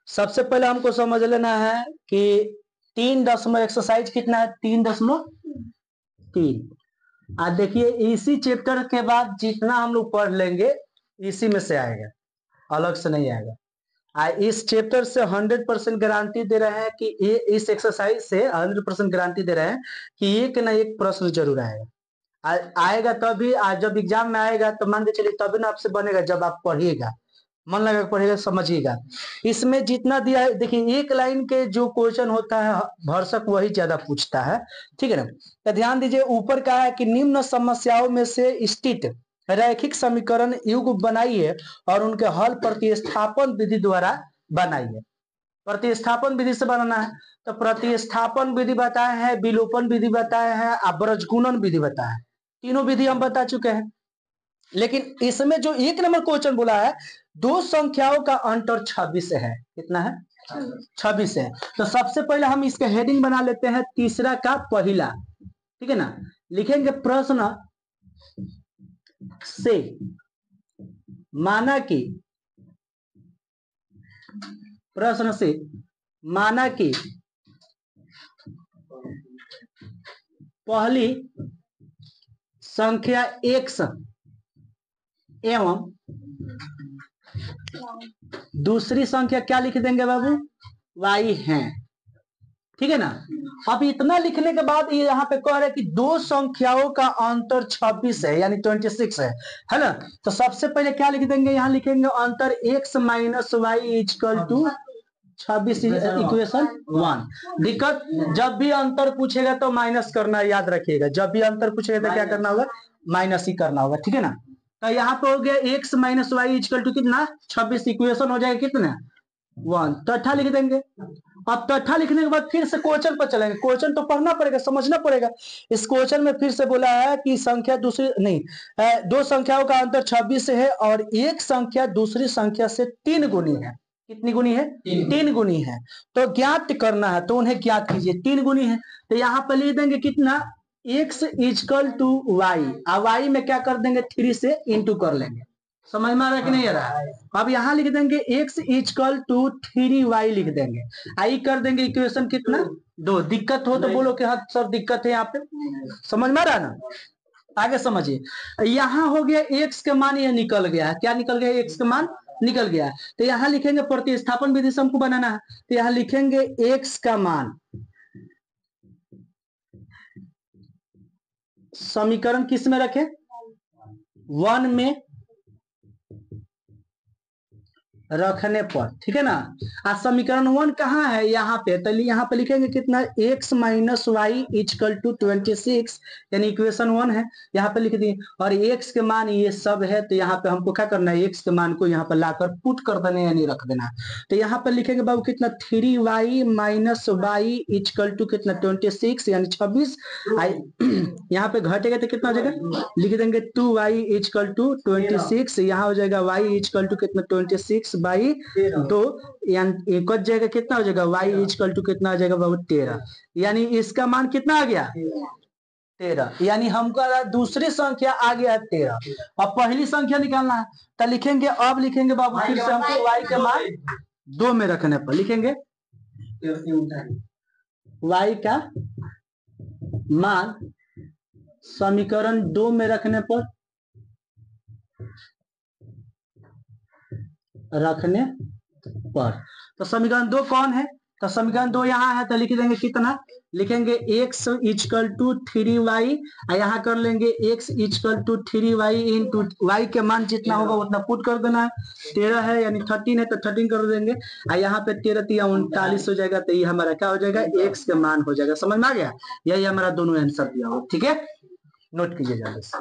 सबसे पहले हमको समझ लेना है कि 3 एक्सरसाइज कितना है, 3.3। आज देखिए इसी चैप्टर के बाद जितना हम लोग पढ़ लेंगे इसी में से आएगा, अलग से नहीं आएगा। इस चैप्टर से 100% गारंटी दे रहे हैं कि ये इस एक्सरसाइज से 100% गारंटी दे रहे हैं कि एक ना एक प्रश्न जरूर आएगा। आएगा तभी, आज जब एग्जाम में आएगा तो मान के चलिए तभी ना आपसे बनेगा, जब आप पढ़िएगा, मन लगा पढ़िएगा, समझिएगा। इसमें जितना दिया है देखिए, एक लाइन के जो क्वेश्चन होता है भरसक वही ज्यादा पूछता है, ठीक है ना। तो ध्यान दीजिए, ऊपर का है कि निम्न समस्याओं में से स्थित रैखिक समीकरण युग्म बनाइए और उनके हल प्रतिस्थापन विधि द्वारा बनाइए। प्रतिस्थापन विधि से बनाना है, तो प्रतिस्थापन विधि बताए हैं, विलोपन विधि बताए हैं, अवरजगुणन विधि बताया है। तीनों विधि हम बता चुके हैं। लेकिन इसमें जो 1 नंबर क्वेश्चन बोला है, दो संख्याओं का अंतर 26 है। कितना है? 26 है। तो सबसे पहले हम इसका हेडिंग बना लेते हैं, तीसरा का पहला, ठीक है ना। लिखेंगे प्रश्न से माना कि, प्रश्न से माना कि पहली संख्या x एवं दूसरी संख्या क्या लिख देंगे बाबू? y है, ठीक है ना। अब इतना लिखने के बाद ये यहाँ पे कह रहे हैं कि दो संख्याओं का अंतर 26 है, यानी 26 है ना। तो सबसे पहले क्या लिख देंगे? यहाँ लिखेंगे अंतर x minus y equal to 26, equation 1। दिक्कत, जब भी अंतर पूछेगा तो माइनस करना याद रखिएगा, जब भी अंतर पूछेगा तो क्या करना होगा? माइनस ही करना होगा, ठीक है ना। तो यहाँ पे हो गया x minus y equal to कितना? 26। इक्वेशन हो जाएगा कितना? 1। तथा लिख देंगे। अब तथा लिखने के बाद फिर से क्वेश्चन पर चलेंगे। क्वेश्चन तो पढ़ना पड़ेगा, समझना पड़ेगा। इस क्वेश्चन में फिर से बोला है कि संख्या दूसरी नहीं, दो संख्याओं का अंतर 26 है और एक संख्या दूसरी संख्या से 3 गुनी है। कितनी गुनी है? 3 गुनी है। तो ज्ञात करना है, तो उन्हें ज्ञात कीजिए। 3 गुनी है तो यहाँ पर लिख देंगे कितना? x इक्वल टू वाई, और वाई में क्या कर देंगे? 3 से इंटू कर लेंगे। समझ में आ रहा है कि नहीं आ रहा है? अब यहाँ लिख देंगे x इक्वल टू 3y लिख देंगे, आई कर देंगे इक्वेशन कितना? 2। दिक्कत हो तो बोलो कि हाँ सर दिक्कत है यहाँ पे। समझ में आ रहा है ना? आगे समझिए। यहाँ हो गया x का मान, यह निकल गया है। क्या निकल गया? x का मान निकल गया है। तो यहाँ लिखेंगे प्रतिस्थापन विधि से हमको बनाना है, तो यहाँ लिखेंगे x का मान समीकरण किस में रखे? 1 में रखने पर, ठीक है ना। आज समीकरण 1 कहाँ है? यहाँ पे। तो यहाँ पे लिखेंगे कितना? x minus y equal to 26, यानी इक्वेशन 1 है, यहाँ पे लिख दिए। और x के मान ये सब है, तो यहाँ पे हमको क्या करना है? x के मान को यहाँ पे लाकर पुट कर देना, यानी रख देना। तो यहाँ पे लिखेंगे बाबू कितना? 3y minus y equal to कितना? 26, यानी 26। यहाँ पे घटेगा तो कितना हो जाएगा? लिख देंगे 2y इक्वल टू 26, यहाँ हो जाएगा y इक्वल टू कितना? 26 बाई 2, यानी कट जाएगा, कितना हो जाएगा? y इक्वल टू कितना आ जाएगा बाबू? 13। यानी इसका मान कितना आ गया? 13। यानी हमको दूसरी संख्या आ गया 13। अब पहली संख्या निकालना है, तो लिखेंगे, अब लिखेंगे बाबू फिर से हमको y का मान 2 में रखने पर लिखेंगे y का मान समीकरण 2 में रखने पर तो समीकरण 2 कौन है? तो समीकरण 2 यहाँ है, तो लिख देंगे कितना? लिखेंगे x इक्वल टू 3y, यहाँ कर लेंगे x equal to 3y into y के मान जितना होगा उतना पुट कर देना है। 13 है यानी 13 है तो 13 कर देंगे, यहाँ पे 13 39 हो जाएगा। तो ये हमारा क्या हो जाएगा? x के मान हो जाएगा। समझ में आ गया? यही हमारा दोनों आंसर दिया हो, ठीक है। नोट कीजिए जल्दी से।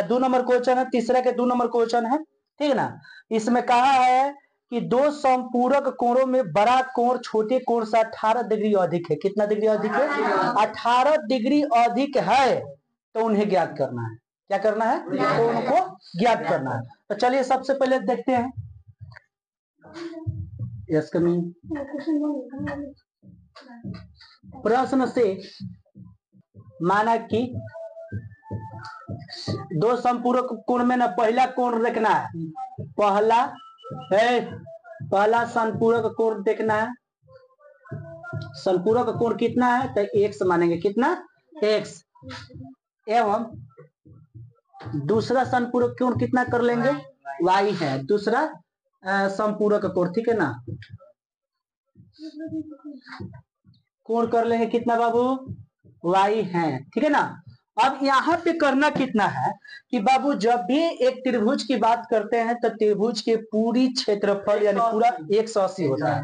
दो नंबर क्वेश्चन है, तीसरा के 2 नंबर क्वेश्चन है, ठीक है ना। इसमें कहा है कि दो समपूरक कोणों में बड़ा कोण छोटे कोण से 18 डिग्री अधिक है। कितना डिग्री अधिक है? 18 डिग्री अधिक है, तो उन्हें ज्ञात करना है। क्या करना है? तो उनको ज्ञात करना है। तो चलिए सबसे पहले देखते हैं यस कमिंग। प्रश्न से माना कि दो संपूरक कोण में ना पहला कोण देखना है, पहला संपूरक कोण देखना है। संपूरक कोण कितना है तो एक्स मानेंगे, कितना एक्स, एवं दूसरा संपूरक कोण कितना कर लेंगे वाई है, दूसरा संपूरक कोण, ठीक है ना, कोण कर लेंगे कितना बाबू वाई है, ठीक है ना। अब यहाँ पे करना कितना है कि बाबू जब भी एक त्रिभुज की बात करते हैं तो त्रिभुज के पूरी क्षेत्रफल यानी पूरा 180 होता है,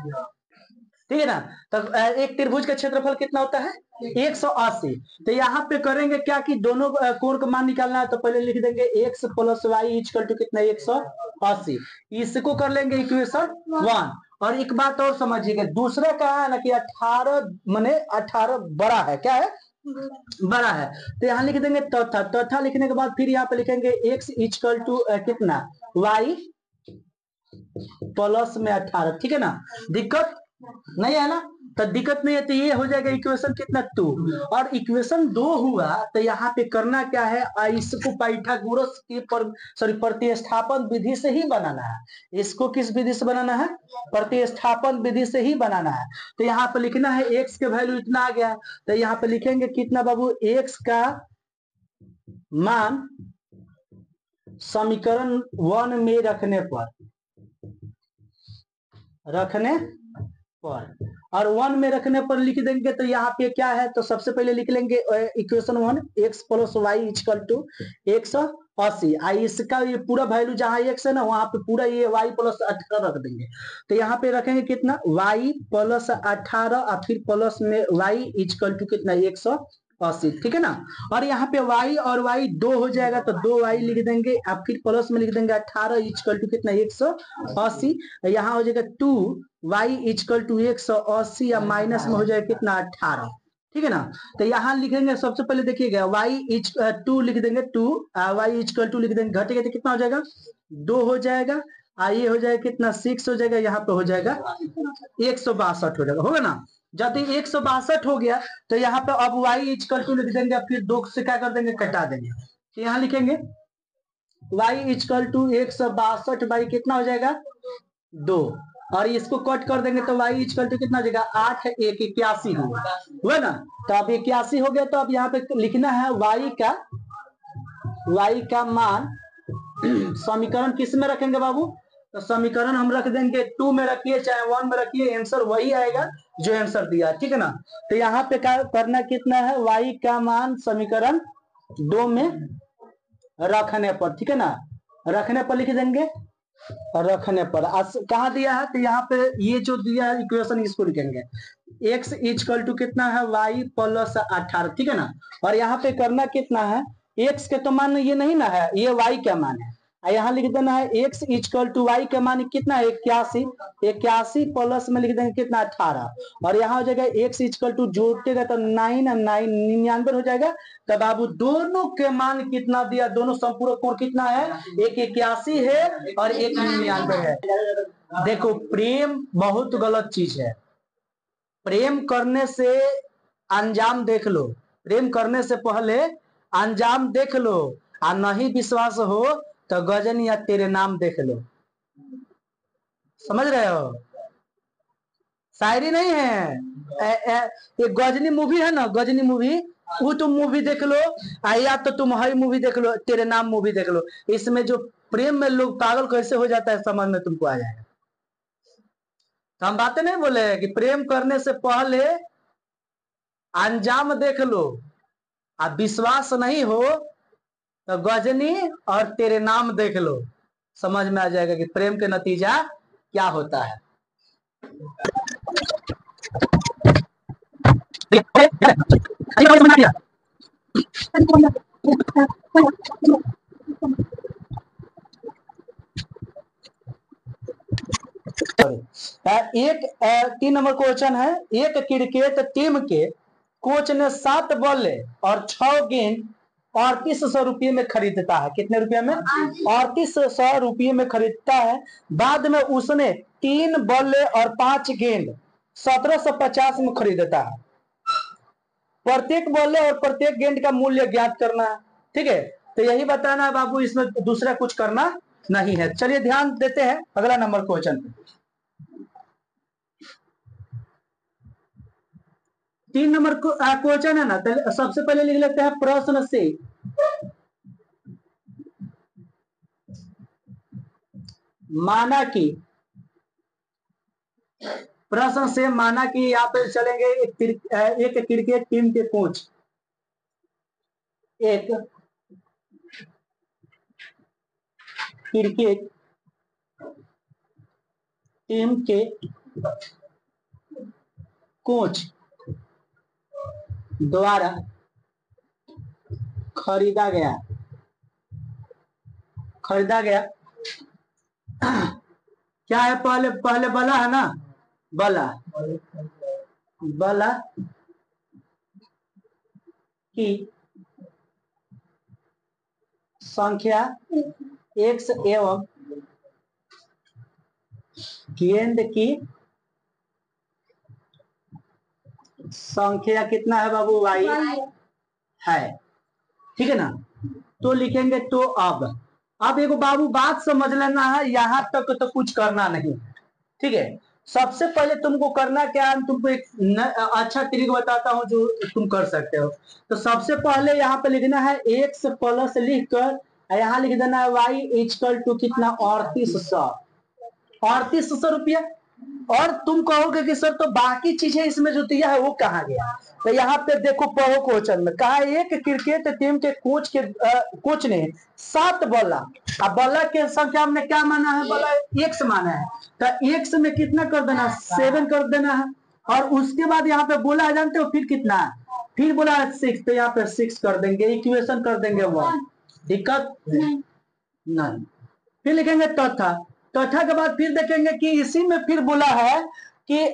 ठीक है ना। तो एक त्रिभुज का क्षेत्रफल कितना होता है 180। तो यहाँ पे करेंगे क्या कि दोनों कोण का मान निकालना है, तो पहले लिख देंगे x plus y equal to कितना 180, इसको कर लेंगे इक्वेशन 1। और एक बात और समझिएगा, दूसरा कहा है ना कि 18 माने 18 बड़ा है, क्या है बड़ा है, तो यहाँ लिख देंगे तथा लिखने के बाद फिर यहाँ पे लिखेंगे x इक्वल टू कितना y प्लस में 18, ठीक है ना। दिक्कत नहीं है ना, तो दिक्कत नहीं है, तो ये हो जाएगा इक्वेशन कितना 2। और इक्वेशन 2 हुआ तो यहाँ पे करना क्या है, इसको पाइथागोरस की प्रतिस्थापन विधि से ही बनाना है। इसको किस विधि से बनाना है, प्रतिस्थापन विधि से ही बनाना है। तो यहाँ पे लिखना है x के वैल्यू इतना आ गया, तो यहाँ पे लिखेंगे कितना बाबू x का मान समीकरण 1 में रखने पर और 1 में रखने पर लिख देंगे, तो यहाँ पे क्या है, तो सबसे पहले लिख लेंगे equation 1 x plus y equal to 180। इसका ये पूरा वैल्यू जहाँ x है ना वहां पे पूरा ये y प्लस 18 रख देंगे। तो यहाँ पे रखेंगे कितना y प्लस 18 और फिर प्लस में y इक्वल टू कितना 180, ठीक है ना। और यहाँ पे y और y 2 हो जाएगा, तो 2y लिख देंगे, अब फिर प्लस में लिख देंगे 18 इक्वल टू कितना 180। यहाँ हो जाएगा 2y इक्वल टू 180 या माइनस में हो जाएगा कितना 18, ठीक है ना। तो यहाँ लिखेंगे सबसे पहले देखिएगा y 2 लिख देंगे, 2y इक्वल टू लिख देंगे, घटेगा तो कितना हो जाएगा 2 हो जाएगा, ये हो जाएगा कितना 6 हो जाएगा, यहाँ पे हो जाएगा 162 हो जाएगा, होगा ना। जब 162 हो गया तो यहाँ पे अब y इक्वल टू लिख देंगे, फिर 2 से क्या कर देंगे कटा देंगे, तो यहाँ लिखेंगे y इक्वल टू 162 बाई कितना हो जाएगा 2, और इसको कट कर देंगे तो y इक्वल टू कितना हो जाएगा 8 1 81 हुआ ना। तो अब 81 हो गया, तो अब यहाँ पे लिखना है y का मान समीकरण किस में रखेंगे बाबू, तो समीकरण हम रख देंगे 2 में रखिए चाहे 1 में रखिए, आंसर वही आएगा जो आंसर दिया, ठीक है ना। तो यहाँ पे क्या करना कितना है, y का मान समीकरण 2 में रखने पर, ठीक है ना, रखने पर लिख देंगे, रखने पर कहा दिया है, तो यहाँ पे ये जो दिया है इक्वेशन इसको लिखेंगे x इक्वल टू कितना है y प्लस 18, ठीक है ना। और यहाँ पे करना कितना है, x के तो मान ये नहीं ना है, ये y का मान है, यहाँ लिख देना है x इक्वल टू y का मान कितना है 81 प्लस में लिख देंगे कितना 18, और यहाँ हो जाएगा x इक्वल टू जोड़ेगा तो 99 हो जाएगा। तब बाबू दोनों के मान कितना दिया, दोनों संपूरक कोण कितना है, एक 81 है और एक 99 है। देखो प्रेम बहुत गलत चीज है, प्रेम करने से अंजाम देख लो, प्रेम करने से पहले अंजाम देख लो, और नहीं विश्वास हो तो गजनी या तेरे नाम देख लो, समझ रहे हो, शायरी नहीं है। ये गजनी मूवी है ना, गजनी मूवी, वो तुम मूवी देख लो, या तो तुम हई मूवी देख लो, तेरे नाम मूवी देख लो, इसमें जो प्रेम में लोग पागल कैसे हो जाता है समझ में तुमको आ जाएगा। तो हम बातें नहीं बोले कि प्रेम करने से पहले अंजाम देख लो, अब विश्वास नहीं हो तो गजनी और तेरे नाम देख लो, समझ में आ जाएगा कि प्रेम के नतीजा क्या होता है। एक 3 नंबर क्वेश्चन है, एक क्रिकेट टीम के कोच ने 7 बल्ले और 6 गेंद 3800 रुपये में खरीदता है। कितने रुपये में? 3800 रुपये में खरीदता है। बाद में उसने 3 बल्ले और 5 गेंद 1750 में खरीदता है। प्रत्येक बल्ले और प्रत्येक गेंद का मूल्य ज्ञात करना है। ठीक है, तो यही बताना है बाबू, इसमें दूसरा कुछ करना नहीं है। चलिए ध्यान देते हैं अगला नंबर क्वेश्चन पे। 3 नंबर क्वेश्चन है ना, तो सबसे पहले लिख लेते हैं प्रश्न से माना कि, प्रश्न से माना कि यहाँ पे चलेंगे एक क्रिकेट टीम के कोच, एक क्रिकेट टीम के कोच द्वारा खरीदा गया क्या है? पहले बला है ना, बला की संख्या x एवं गेंद की संख्या कितना है बाबू? y है। ठीक है ना, तो लिखेंगे तो अब एगो बाबू बात समझ लेना है, यहां तक तो कुछ करना नहीं। ठीक है, सबसे पहले तुमको करना क्या है, तुमको एक अच्छा ट्रिक बताता हूं जो तुम कर सकते हो। तो सबसे पहले यहाँ पे लिखना है x प्लस लिखकर यहाँ लिख देना है y इक्वल टू कितना? 3800 रुपया। और तुम कहोगे कि सर तो बाकी चीजें इसमें जो दिया है वो कहाँ गया? तो यहाँ पे देखो, पढ़ो क्वेश्चन में कहा एक क्रिकेट टीम के कोच ने 7 बल्ला, अब बल्ला के संख्या हमने क्या माना है? बल्ला x माना है, तो x में कितना कर देना? 7 कर देना है। और उसके बाद यहाँ पे बोला है, जानते हो फिर कितना है? फिर बोला है 6, तो यहाँ पे 6 कर देंगे, इक्वेशन कर देंगे 1। दिक्कत नहीं। फिर लिखेंगे तथा के बाद फिर देखेंगे कि इसी में फिर बोला है कि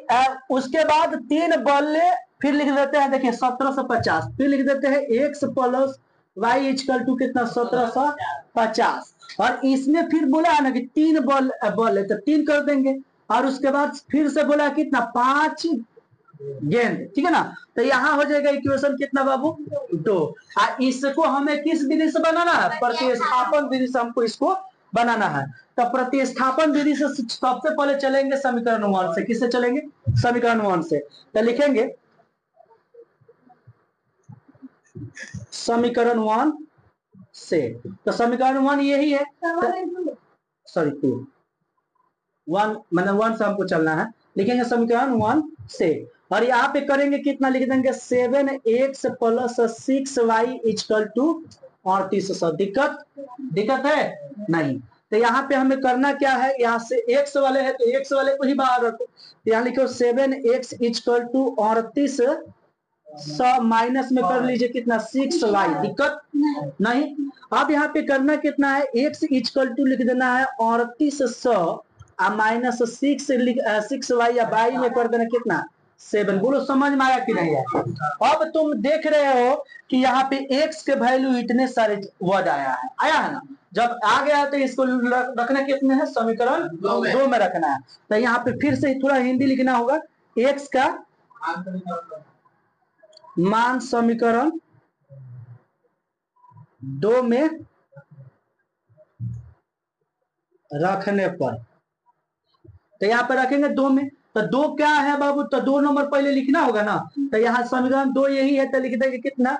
उसके बाद 3 बल्ले, फिर लिख देते हैं, देखिए 1750, फिर लिख देते हैं x plus y equal to कितना? 1750। और इसमें फिर बोला है ना कि 3 बल्ले, तो 3 कर देंगे। और उसके बाद फिर से बोला कितना? 5 गेंद। ठीक है ना, तो यहाँ हो जाएगा इक्वेशन कितना बाबू? 2। इसको हमें किस विधि से बनाना है? प्रतिस्थापन विधि से हमको इसको बनाना है। तो प्रतिस्थापन विधि से सबसे पहले चलेंगे समीकरण 1 से। किससे चलेंगे? समीकरण 1 से। तो लिखेंगे समीकरण 1 से, तो समीकरण 1 यही है, सॉरी 2, 1 मतलब 1 से हमको चलना है। लिखेंगे समीकरण 1 से, और यहाँ पे करेंगे कितना? लिख देंगे 7x plus 6y equal to 3800। दिक्कत है नहीं। तो यहाँ पे हमें करना क्या है? यहाँ से x वाले है तो x वाले को ही बाहर रखो। यहाँ लिखो 7x इक्वल टू 3800 माइनस में कर लीजिए कितना? 6y। दिक्कत नहीं। अब यहाँ पे करना कितना है? x इक्वल टू लिख देना है 3800 माइनस 6y या y में कर देना कितना? 7। बोलो समझ में आया कि नहीं आया? अब तुम देख रहे हो कि यहाँ पे x के वैल्यू इतने सारे वर्ड आया है ना। जब आ गया है तो इसको रखना कितने है? समीकरण 2 में रखना है। तो यहाँ पे फिर से थोड़ा हिंदी लिखना होगा, x का मान समीकरण 2 में रखने पर, तो यहाँ पर रखेंगे 2 में। तो 2 क्या है बाबू? तो 2 नंबर पहले लिखना होगा ना। तो यहाँ समीकरण 2 यही है, तो लिख देंगे कितना?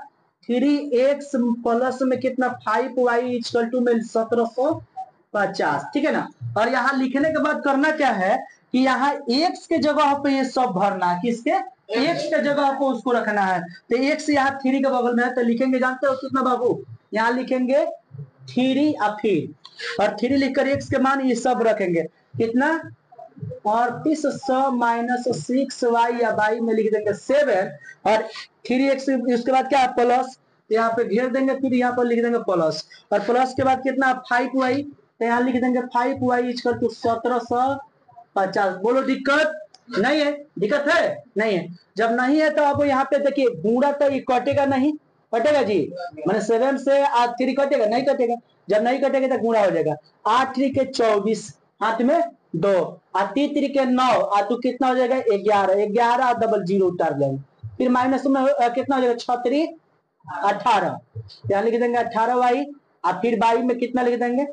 3x प्लस में कितना? 5y इक्वल टू में 1750। ठीक है ना। और यहाँ लिखने के बाद करना क्या है कि यहाँ x के जगह पे ये सब भरना है। किसके? x के जगह पे उसको रखना है। तो x यहाँ 3 के बगल में है, तो लिखेंगे जानते हो कितना बाबू? यहाँ लिखेंगे 3 और 3 लिखकर x के मान ये सब रखेंगे कितना? 3800 माइनस 6y या y में लिख देंगे 7 और 3x, उसके बाद क्या? प्लस, यहाँ पे घेर देंगे, फिर यहाँ पर लिख देंगे प्लस, और प्लस के बाद कितना? 5y, तो यहाँ लिख देंगे 5y इक्वल टू 1750। बोलो दिक्कत नहीं है? दिक्कत है नहीं है? जब नहीं है तो अब यहाँ पे देखिए गुणा तो ये कटेगा नहीं, कटेगा जी, मैंने 7 से 3 कटेगा? नहीं कटेगा। जब नहीं कटेगा तो गुणा हो जाएगा। 8 3 के 24, हाथ में 2, 3 3 के 9, तो कितना हो जाएगा? 11, 11 डबल 0 उतार लेंगे, फिर माइनस में कितना हो जाएगा? 6 3 18, यहाँ लिख देंगे 18y, और फिर y में कितना लिख देंगे?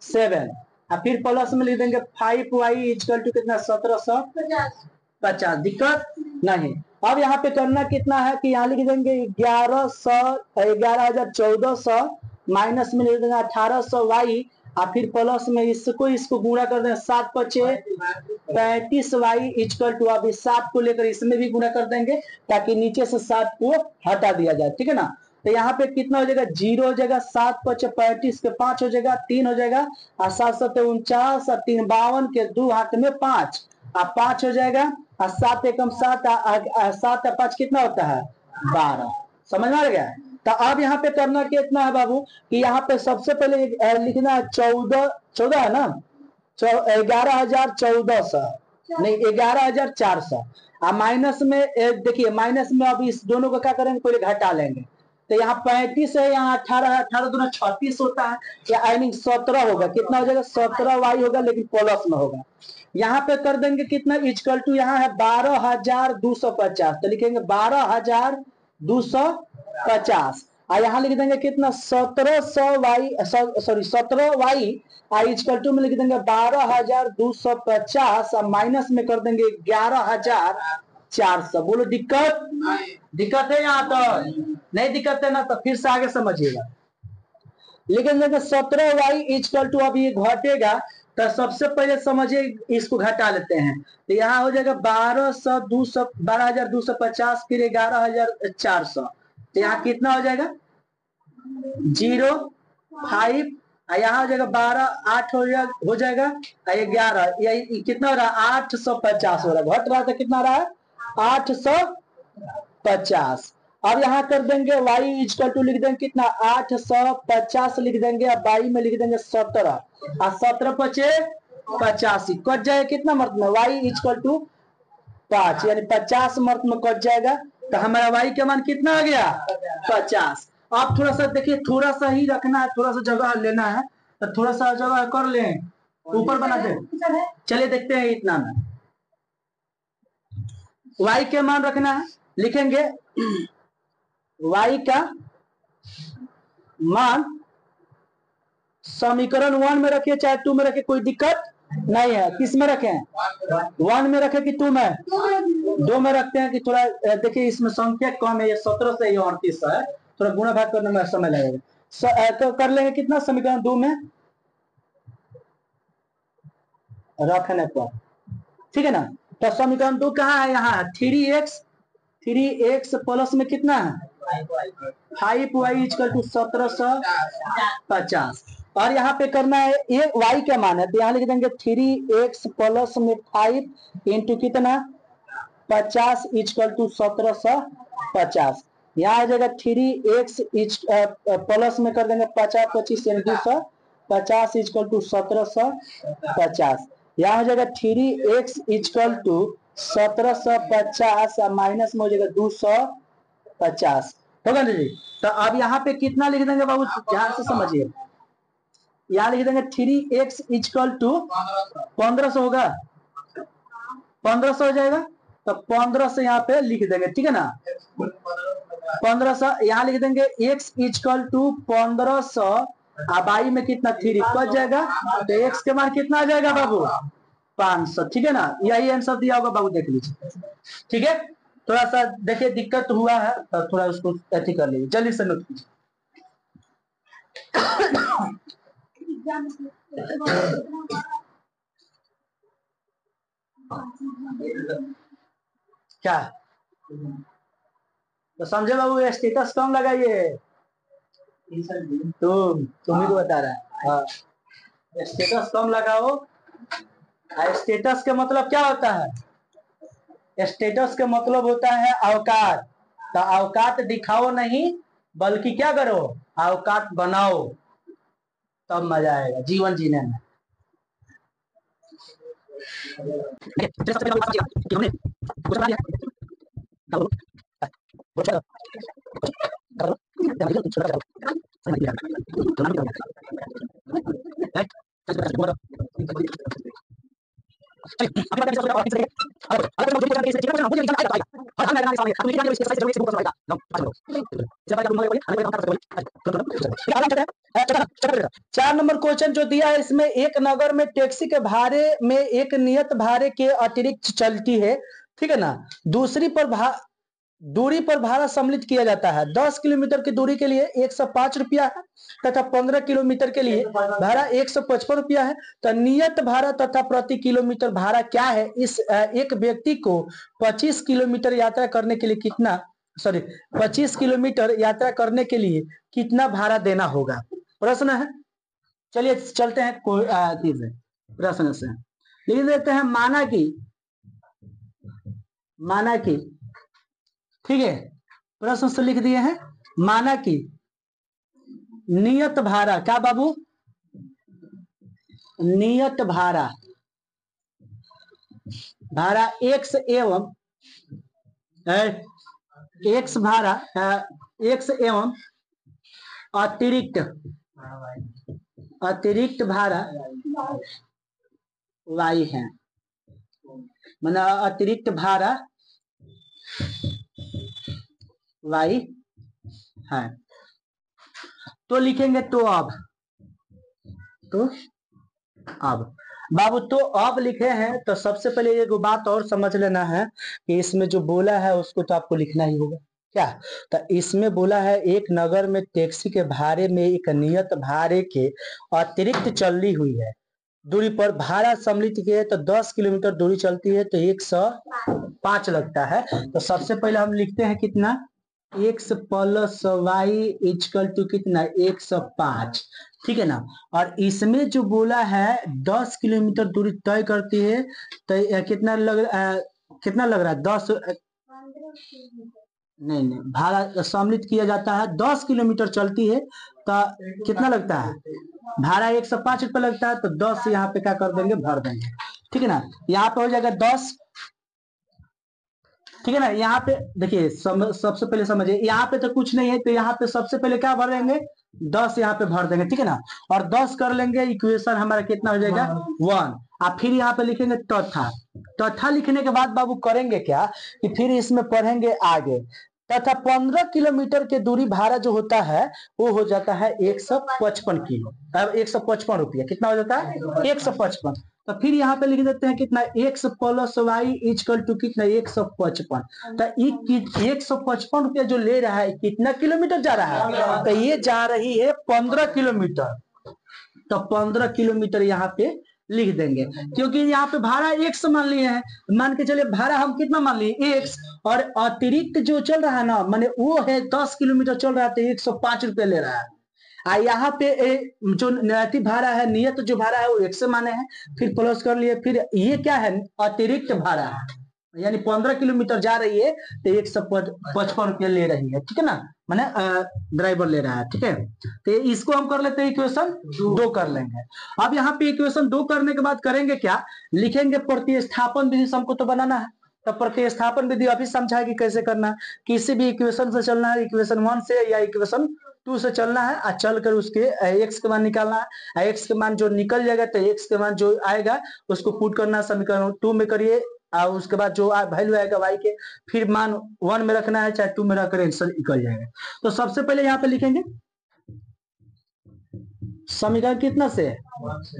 7, और फिर प्लस में लिख देंगे 5y इक्वल टू कितना? 1750। दिक्कत नहीं। अब यहाँ पे करना कितना है कि यहाँ लिख देंगे 11,1400 माइनस में लिख देंगे 1800y, और फिर प्लस में इसको गुणा कर देंगे 7 5 35y इक्वल टू, अभी 7 को लेकर इसमें भी गुणा कर देंगे ताकि नीचे से 7 को हटा दिया जाए, ठीक है ना। तो यहाँ पे कितना हो जाएगा? 0 हो जाएगा, 7 5 35 के 5 हो जाएगा, 3 हो जाएगा, और 7 7 49, और 3 52 के 2 हाथ में 5, और 5 हो जाएगा, और 7 एकम 7, 7 और 5 कितना होता है? 12। समझ में आ गया? तो अब यहाँ पे करना कितना है बाबू कि यहाँ पे सबसे पहले लिखना है 14 है ना, 11,1400 नहीं 11,400, और माइनस में देखिए, माइनस में अभी इस दोनों को क्या करेंगे? पहले घटा लेंगे। तो यहाँ 35 है, यहाँ 18 है, 18 दूना 36 होता है, या आई मीन 17 होगा। कितना हो जाएगा? 17y होगा, लेकिन प्लस में होगा। यहाँ पे कर देंगे कितना? इक्वल टू यहाँ है 12,250, तो लिखेंगे 12,250, और यहाँ लिख देंगे कितना? 1700y, sorry 17y, equal to में लिख देंगे 12,250, और माइनस में कर देंगे 11,400। बोलो दिक्कत? दिक्कत है यहाँ तो? नहीं दिक्कत है ना, तो फिर से आगे समझिएगा। लिखेंगे 17y इक्वल टू, अब ये घटेगा तो सबसे पहले समझिए इसको घटा लेते हैं। तो यहाँ हो जाएगा 12,250, फिर 11,400, तो यहाँ कितना हो जाएगा? 0 5, यहाँ हो जाएगा 12, 8 हो जाएगा 11, यही कितना हो रहा है? 850 हो रहा है। घट रहा था, कितना रहा है? 850। अब यहाँ कर देंगे y इक्वल टू लिख देंगे कितना? 850 लिख देंगे, अब y में लिख देंगे 17, और 17 5 85, कट जाएगा कितना मर्त में? y इक्वल टू 5, यानी 50 मर्त में कट जाएगा, तो हमारा y का मान कितना आ गया? 50। आप थोड़ा सा देखिए, थोड़ा सा ही रखना है, थोड़ा सा जगह लेना है, तो थोड़ा सा जगह कर लें, ऊपर बना दे। चलिए देखते हैं इतना में y के मान रखना है। लिखेंगे y का मान समीकरण 1 में रखिए चाहे 2 में रखे, कोई दिक्कत नहीं है। किस में रखें? 1 में रखे कि 2 में? 2 में रखते हैं कि थोड़ा देखिए इसमें संख्या कम है, ये 17 से ये 38 है, थोड़ा गुणा भाग करने में समय लगेगा। तो कर लेंगे कितना? समीकरण 2 में रखने पर, ठीक है ना। तो समीकरण 2 कहाँ है? यहाँ है 3x प्लस में कितना है? 5y इक्वल टू 1750, और यहाँ पे करना है ये y का मान है, तो यहाँ लिख देंगे 3x प्लस में 5 इंटू कितना? 50 इक्वल टू 1750। यहाँ आ जाएगा 3x प्लस में कर देंगे 50 25 250 इक्वल टू 1750। यहाँ हो जाएगा 3x इक्वल टू 1750, माइनस में हो जाएगा 250, होगा ना जी। तो अब यहाँ पे कितना लिख देंगे बाबू? ध्यान से समझिए, यहाँ लिख देंगे 3x इक्वल टू 1500 होगा, 1500 हो जाएगा, तो 1500 यहाँ पे लिख देंगे, ठीक है ना। 1500 यहाँ लिख देंगे, x इक्वल टू 1500, अब आई में कितना? 3 बच जाएगा, तो x के मान कितना आ जाएगा बाबू? 500, ठीक है ना। यही आंसर दिया होगा बाबू, देख लीजिए, ठीक है। थोड़ा सा देखिए दिक्कत हुआ है, तो थोड़ा उसको ऐसी कर लीजिए, जल्दी से नोट कीजिए। क्या तो समझे बाबू? स्टेटस कम लगाइए, तुम ही को बता रहा है। हाँ, स्टेटस कम लगाओ। स्टेटस का मतलब क्या होता है? स्टेटस का मतलब होता है औकात। तो औकात दिखाओ नहीं, बल्कि क्या करो? औकात बनाओ, तब मजा आएगा जीवन जीने में। चार नंबर क्वेश्चन जो दिया है इसमें, एक नगर में टैक्सी के भाड़े में एक नियत भाड़े के अतिरिक्त चलती है, ठीक है ना, दूरी पर भाड़ा सम्मिलित किया जाता है। 10 किलोमीटर की दूरी के लिए 105 रुपया है तथा 15 किलोमीटर के लिए भाड़ा 155 रुपया है। तो नियत भाड़ा तथा प्रति किलोमीटर भाड़ा क्या है? इस एक व्यक्ति को 25 किलोमीटर यात्रा करने के लिए कितना 25 किलोमीटर यात्रा करने के लिए कितना भाड़ा देना होगा, प्रश्न है। चलिए चलते हैं प्रश्न से लिख देते हैं। माना कि ठीक है, प्रश्न से लिख दिए हैं। माना कि नियत भाड़ा, क्या बाबू? नियत भाड़ा x एवं x भाड़ा x एवं अतिरिक्त भाड़ा y है, माना अतिरिक्त भाड़ा y है। तो लिखेंगे तो बाबू तो अब लिखे हैं। तो सबसे पहले एक बात और समझ लेना है कि इसमें जो बोला है उसको तो आपको लिखना ही होगा। क्या? तो इसमें बोला है एक नगर में टैक्सी के भाड़े में एक नियत भाड़े के अतिरिक्त चली हुई है, दूरी पर भाड़ा सम्मिलित किया है। तो 10 किलोमीटर दूरी चलती है तो 105 लगता है। तो सबसे पहले हम लिखते हैं कितना, x plus y equal to कितना 105, ठीक है ना। और इसमें जो बोला है 10 किलोमीटर दूरी तय करती है तो कितना लग रहा है 10 नहीं भाड़ा सम्मिलित किया जाता है। 10 किलोमीटर चलती है तो कितना लगता है भाड़ा 105 रुपये लगता है। तो 10 यहाँ पे क्या कर देंगे, भर देंगे, ठीक है ना। यहाँ पे हो जाएगा 10, ठीक है ना। यहाँ पे देखिए सबसे पहले समझिए, यहाँ पे तो कुछ नहीं है तो यहाँ पे सबसे पहले क्या भर देंगे 10 यहाँ पे भर देंगे, ठीक है ना। और 10 कर लेंगे, इक्वेशन हमारा कितना हो जाएगा 1। आप फिर यहाँ पे लिखेंगे तथा लिखने के बाद बाबू करेंगे क्या कि फिर इसमें पढ़ेंगे आगे। तथा 15 किलोमीटर के दूरी भाड़ा जो होता है वो हो जाता है 155 किलो, 155 रुपया। कितना हो जाता है 155। तो फिर यहाँ पे लिख देते हैं कितना x plus y equal to कितना 155। तो 155 रुपया जो ले रहा है कितना किलोमीटर जा रहा है, तो ये जा रही है 15 किलोमीटर। तो 15 किलोमीटर यहाँ पे लिख देंगे, क्योंकि यहाँ पे भाड़ा x मान लिए हैं। मान के चलिए भाड़ा हम कितना मान लिए x, और अतिरिक्त जो चल रहा है ना माने वो है 10 किलोमीटर चल रहा है तो 105 रुपया ले रहा है। यहाँ पे जो नियत भाड़ा है, नियत जो भाड़ा है वो x से माने हैं, फिर प्लस कर लिए। फिर ये क्या है अतिरिक्त भाड़ा है, यानी 15 किलोमीटर जा रही है तो 155 रुपया ले रही है, ठीक है ना, माने ड्राइवर ले रहा है, ठीक है। तो इसको हम कर लेते हैं इक्वेशन 2 कर लेंगे। अब यहाँ पे इक्वेशन 2 करने के बाद करेंगे क्या, लिखेंगे प्रतिस्थापन विधि हमको तो बनाना है। तो प्रतिस्थापन विधि अभी समझा कि कैसे करना है। किसी भी इक्वेशन से चलना है, इक्वेशन 1 से या इक्वेशन 2 से चलना है, और चल कर उसके x के मान निकालना है। x के मान जो निकल जाएगा तो x के मान जो आएगा उसको पुट करना, समीकरण 2 में करिए, और उसके बाद जो वैल्यू आएगा y के फिर मान 1 में रखना है, चाहे 2 में रखकर आंसर निकल जाएगा। तो सबसे पहले यहाँ पे लिखेंगे समीकरण कितना से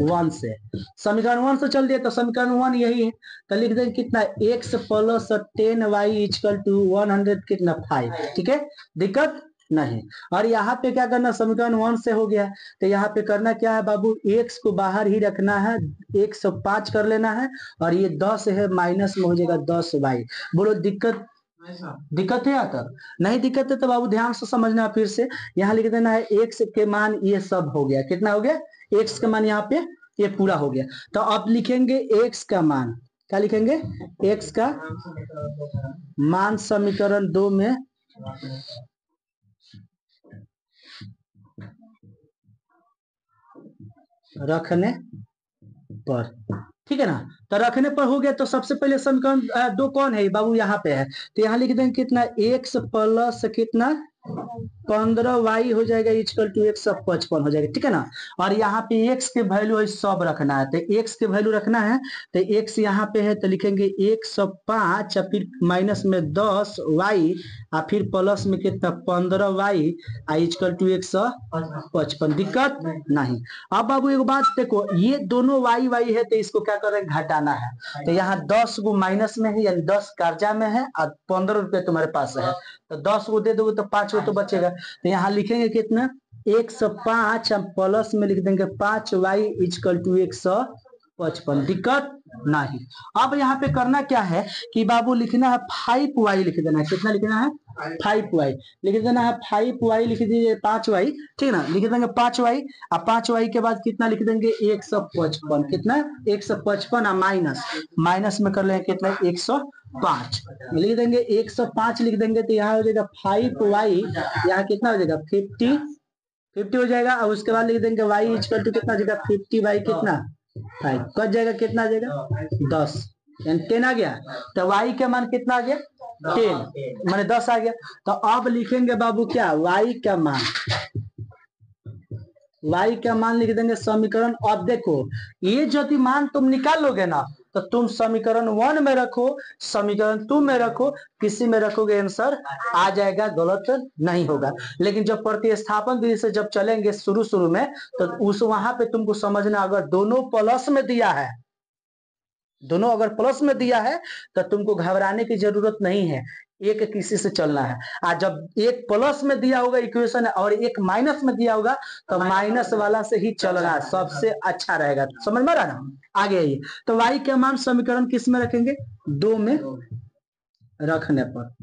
1 से, समीकरण 1 से चल दिया तो समीकरण 1 यही है। तो लिख देंगे कितना x plus 10y equal to 100 कितना 5, ठीक है, दिक्कत नहीं। और यहाँ पे क्या करना, समीकरण 1 से हो गया तो यहाँ पे करना क्या है बाबू, x को बाहर ही रखना है, 105 कर लेना है, और ये 10 है माइनस में हो जाएगा 10y। बोलो दिक्कत है यहाँ तक? नहीं दिक्कत है तो बाबू ध्यान से समझना। फिर से यहाँ लिख देना है x के मान, ये सब हो गया, कितना हो गया x के मान, यहाँ पे ये पूरा हो गया। तो अब लिखेंगे x का मान, क्या लिखेंगे x का मान समीकरण 2 में रखने पर, ठीक है ना। तो रखने पर हो गया। तो सबसे पहले समीकरण 2 कौन है बाबू, यहाँ पे है। तो यहाँ लिख देंगे कितना x प्लस कितना 15y हो जाएगा इक्वल टू 155 हो जाएगा, ठीक है ना। और यहाँ पे x के वैल्यू है 100 रखना है, तो x के वैल्यू रखना है, तो x यहाँ पे है तो लिखेंगे 105 और फिर माइनस में 10y और फिर प्लस में कितना 15y इक्वल टू 155। दिक्कत नहीं। अब बाबू एक बात देखो, ये दोनों y है तो इसको क्या कर रहे हैं, घटाना है। तो यहाँ 10 गो माइनस में है, यानी 10 कर्जा में है और 15 रुपये तुम्हारे पास है, तो 10 को दे दोगे तो 5 को तो बचेगा। तो यहाँ लिखेंगे कितना 105 हम प्लस में लिख देंगे 5y इक्वल टू 155। दिक्कत नहीं। अब यहाँ पे करना क्या है कि बाबू लिखना है 5y लिख देना है। कितना लिखना है 5y लिख देना है, 5y लिख दीजिए 5y, ठीक है ना। लिख देंगे 5y और 5y के बाद कितना लिख देंगे 155। कितना 155 और माइनस में कर लेंगे कितना 105 लिख देंगे 105 लिख देंगे, तो यहाँ हो जाएगा 5y, यहाँ कितना हो जाएगा 50 हो जाएगा। और उसके बाद लिख देंगे y इक्वल टू कितना हो जाएगा 50 कितना 5 कट जाएगा, कितना आ जाएगा 10, यानी 10 आ गया। तो y का मान कितना आ गया 10 माने 10 आ गया। तो अब लिखेंगे बाबू क्या y का मान लिख देंगे समीकरण। अब देखो ये यदि मान तुम निकालोगे ना तो तुम समीकरण 1 में रखो, समीकरण 2 में रखो, किसी में रखोगे आंसर आ जाएगा, गलत नहीं होगा। लेकिन जब प्रतिस्थापन विधि से जब चलेंगे शुरू में तो उस वहां पे तुमको समझना, अगर दोनों प्लस में दिया है, दोनों अगर प्लस में दिया है तो तुमको घबराने की जरूरत नहीं है, एक किसी से चलना है। आज जब एक प्लस में दिया होगा इक्वेशन और एक माइनस में दिया होगा तो माइनस वाला से ही चलना है, सबसे अच्छा रहेगा। समझ में आ रहा ना, आगे आइए। तो y के मान समीकरण किस में रखेंगे 2 में रखने पर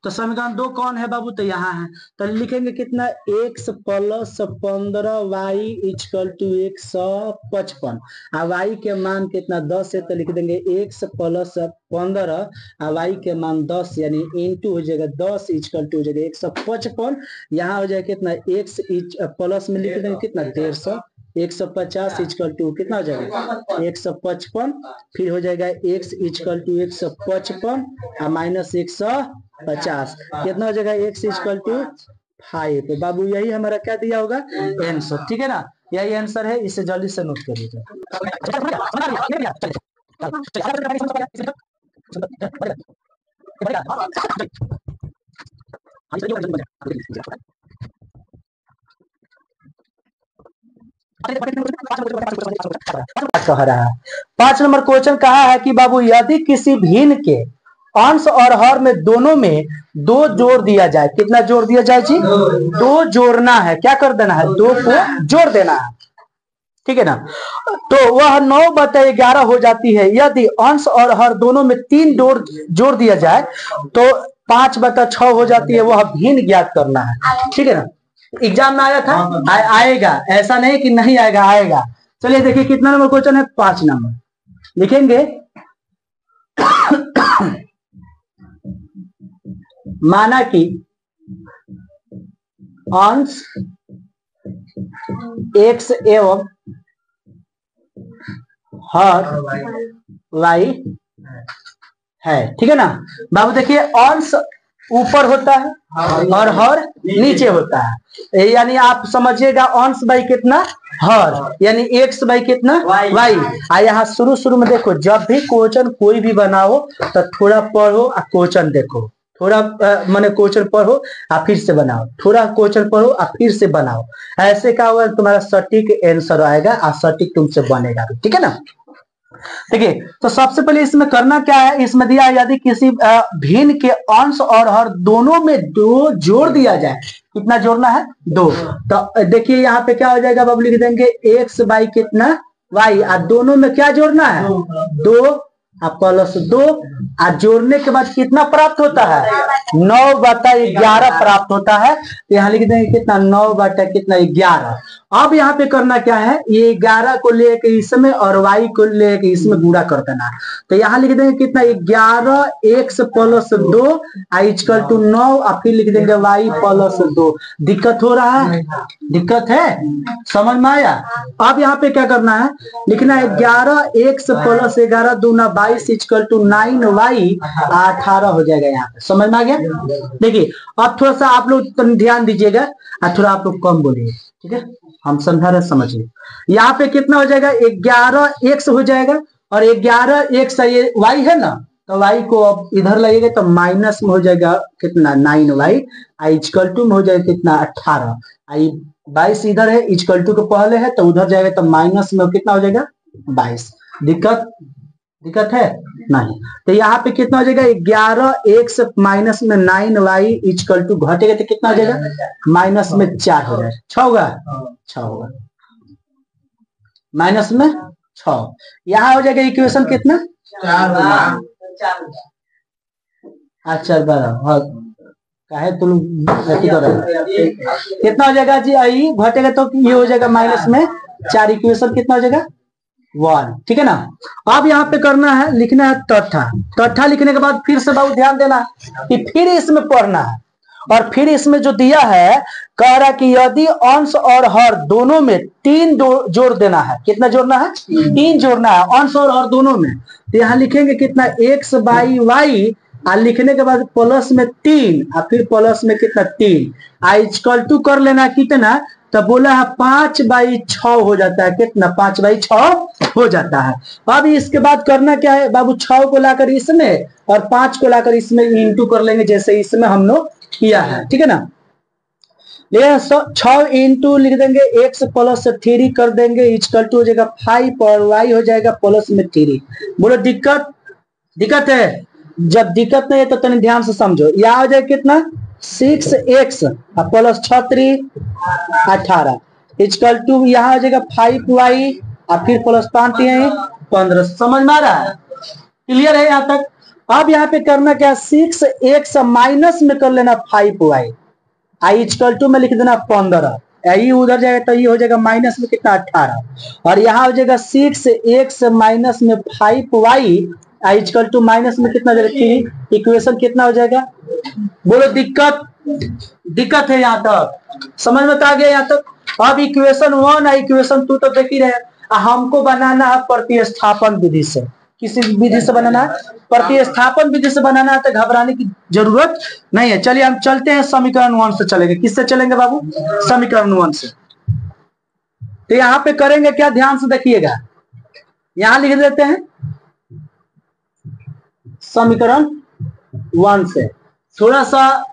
तो समीकरण 2 कौन है बाबू, तो यहाँ है। तो लिखेंगे कितना x plus 15y equal to 155 और y के मान कितना 10 है, तो लिख देंगे x प्लस 15 और y के मान 10 यानी इंटू हो जाएगा 10 इक्वल टू हो जाएगा 155। यहाँ हो जाएगा कितना x प्लस में लिख देंगे कितना 150, 150 इक्वल टू कितना हो जाएगा 155, फिर हो जाएगा x इक्वल टू 155 और माइनस 150 कितना हो जाएगा x इक्वल टू 5। तो बाबू यही हमारा क्या दिया होगा आंसर, ठीक है ना, यही आंसर है। इसे जल्दी से नोट कर लीजिए। कह रहा है 5 नंबर क्वेश्चन कहा है कि बाबू यदि किसी भिन्न के अंश और हर में दोनों में 2 जोड़ दिया जाए, कितना जोड़ दिया जाए जी 2 जोड़ना है, क्या कर देना है 2 को जोड़ देना है, ठीक है ना। तो वह 9/11 हो जाती है। यदि अंश और हर दोनों में 3 जोड़ दिया जाए तो 5/6 हो जाती है, वह भिन्न ज्ञात करना है, ठीक है ना। एग्जाम में आया था, आएगा, ऐसा नहीं कि नहीं आएगा, आएगा। चलिए देखिए कितना नंबर क्वेश्चन है 5 नंबर लिखेंगे माना कि अंश x एवं हर y है, ठीक है ना। बाबू देखिए अंश ऊपर होता है और हर नीचे होता है, यानी आप समझिएगा अंश बाई कितना हर, यानी x बाई कितना y। यहाँ शुरू में देखो जब भी क्वेश्चन कोई भी बनाओ तो थोड़ा पढ़ो और क्वेश्चन देखो, थोड़ा माने क्वेश्चन पढ़ो और फिर से बनाओ, थोड़ा क्वेश्चन पढ़ो और फिर से बनाओ, ऐसे क्या होगा तुम्हारा सटीक आंसर आएगा और सटीक तुमसे बनेगा, ठीक है ना। देखिए तो सबसे पहले इसमें करना क्या है, इसमें दिया यदि किसी भिन्न के अंश और हर दोनों में 2 जोड़ दिया जाए, कितना जोड़ना है 2। तो देखिए यहाँ पे क्या हो जाएगा, अब लिख देंगे x बाई कितना y और दोनों में क्या जोड़ना है 2 प्लस 2 और जोड़ने के बाद कितना प्राप्त होता है 9/11 प्राप्त होता है। तो यहाँ लिख देंगे कितना 9/11 अब यहाँ पे करना क्या है, ये 11 को लेके इसमें और y को लेके इसमें गुणा कर देना है। तो यहाँ लिख देंगे कितना, 11x प्लस 2 इक्वल टू 9 और फिर लिख देंगे y प्लस 2। दिक्कत हो रहा है, दिक्कत है, समझ में आया। अब यहाँ पे क्या करना है, लिखना है 11x प्लस 11 दूना 22 इक्वल टू 9y 18 हो जाएगा। यहाँ पे समझ में आ गया। देखिए अब थोड़ा सा आप लोग ध्यान दीजिएगा और थोड़ा आप लोग कम बोलिए, ठीक है, हम समझा रहे, समझिए। यहाँ पे कितना हो जाएगा, 11x हो जाएगा और 11x ये y है ना, तो y को अब इधर लाइएगा तो माइनस में हो जाएगा कितना, 9y इक्वल टू में हो जाएगा कितना, 18। 22 इधर है, इक्वल टू के पहले है तो उधर जाएगा तो माइनस में कितना हो जाएगा, 22। दिक्कत है नहीं। तो यहाँ पे कितना हो जाएगा, 11x माइनस में 9y इक्वल टू घटेगा तो कितना हो जाएगा, माइनस में 4 हो जाएगा, 6 होगा, 6 होगा, माइनस में 6। यहाँ हो जाएगा इक्वेशन कितना, 4। अच्छा बड़ा काहे तुम कितना हो जाएगा जी, आई घटेगा तो ये हो जाएगा माइनस में 4, इक्वेशन कितना हो जाएगा, 1, ठीक है ना। अब यहाँ पे करना है, लिखना है तथा लिखने के बाद फिर से बहुत ध्यान देना कि फिर इसमें पढ़ना है और फिर इसमें जो दिया है कह रहा कि यदि अंश और हर दोनों में 3 जोड़ देना है, कितना जोड़ना है, 3 जोड़ना है अंश और हर दोनों में। तो यहाँ लिखेंगे कितना, x बाई y और लिखने के बाद प्लस में 3 और फिर प्लस में कितना 3 इक्वल टू कर लेना कितना, तो बोला है 5/6 हो जाता है, कितना 5/6 हो जाता है। अब इसके बाद करना क्या है बाबू, 6 को लाकर इसमें और 5 को लाकर इसमें इंटू कर लेंगे जैसे इसमें हम लोग किया है, ठीक है ना। ये 6 इंटू लिख देंगे x प्लस 3 कर देंगे इक्वल टू हो जाएगा 5 और y हो जाएगा प्लस में 3। बोलो दिक्कत है, जब दिक्कत नहीं है तो तनी ध्यान से समझो। यहाँ हो जाएगा कितना, 6x प्लस 6 18 इक्वल टू यहाँ हो जाएगा 5y और फिर प्लस 5 15। समझ में आ रहा है, क्लियर है यहाँ तक। अब यहाँ पे करना क्या, 6x माइनस में कर लेना 5y इक्वल टू में लिख देना 15, ये उधर जाएगा तो ये हो जाएगा माइनस में कितना 18 और यहाँ हो जाएगा 6x माइनस में 5y इक्वल टू माइनस में कितना जाएगा 3। इक्वेशन कितना हो जाएगा, बोलो दिक्कत है यहाँ तक, समझ में आ गया यहाँ तक। अब इक्वेशन 1 और इक्वेशन 2 तो देख ही रहे, हमको बनाना है प्रतिस्थापन विधि से। किसी विधि से बनाना है, प्रतिस्थापन विधि से बनाना है, तो घबराने की जरूरत नहीं है। चलिए हम चलते हैं समीकरण 1 से चलेंगे। किससे चलेंगे बाबू, समीकरण 1 से। तो यहाँ पे करेंगे क्या, ध्यान से देखिएगा, यहाँ लिख देते हैं समीकरण 1 से। थोड़ा सा